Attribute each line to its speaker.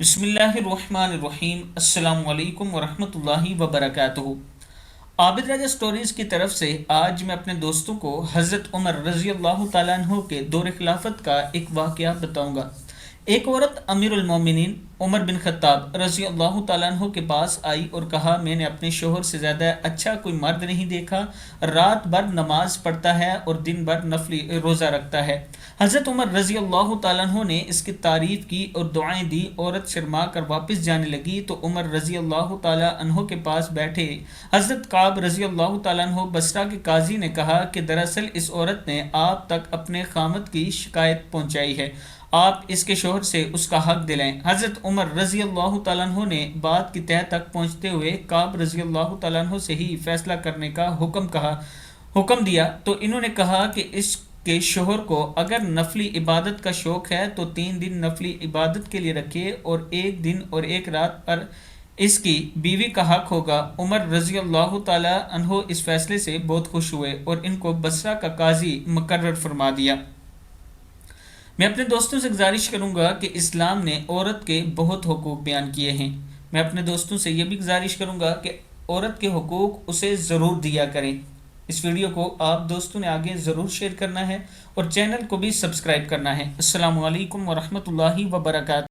Speaker 1: بسم اللہ الرحمن الرحیم۔ السلام علیکم ورحمۃ اللہ وبرکاتہ۔ عابد راجہ سٹوریز کی طرف سے آج میں اپنے دوستوں کو حضرت عمر رضی اللہ تعالیٰ عنہ کے دور خلافت کا ایک واقعہ بتاؤں گا۔ ایک عورت امیر المومنین عمر بن خطاب رضی اللہ تعالیٰ عنہ کے پاس آئی اور کہا، میں نے اپنے شوہر سے زیادہ اچھا کوئی مرد نہیں دیکھا، رات بھر نماز پڑھتا ہے اور دن بھر نفلی روزہ رکھتا ہے۔ حضرت عمر رضی اللہ تعالیٰ عنہ نے اس کی تعریف کی اور دعائیں دی۔ عورت شرما کر واپس جانے لگی تو عمر رضی اللہ تعالیٰ عنہ کے پاس بیٹھے حضرت کعب رضی اللہ تعالیٰ عنہ بصرہ کے قاضی نے کہا کہ دراصل اس عورت نے آپ تک اپنے خامد کی شکایت پہنچائی ہے، آپ اس کے شوہر سے اس کا حق دلائیں۔ حضرت عمر رضی اللہ تعالیٰ عنہ نے بات کی تہہ تک پہنچتے ہوئے کعب رضی اللہ تعالیٰ عنہ سے ہی فیصلہ کرنے کا حکم دیا تو انہوں نے کہا کہ اس کے شوہر کو اگر نفلی عبادت کا شوق ہے تو 3 دن نفلی عبادت کے لیے رکھے اور 1 دن اور 1 رات پر اس کی بیوی کا حق ہوگا۔ عمر رضی اللہ تعالیٰ عنہ اس فیصلے سے بہت خوش ہوئے اور ان کو بصرہ کا قاضی مقرر فرما دیا۔ میں اپنے دوستوں سے گزارش کروں گا کہ اسلام نے عورت کے بہت حقوق بیان کیے ہیں۔ میں اپنے دوستوں سے یہ بھی گزارش کروں گا کہ عورت کے حقوق اسے ضرور دیا کریں۔ اس ویڈیو کو آپ دوستوں نے آگے ضرور شیئر کرنا ہے اور چینل کو بھی سبسکرائب کرنا ہے۔ السلام علیکم ورحمۃ اللہ وبرکاتہ۔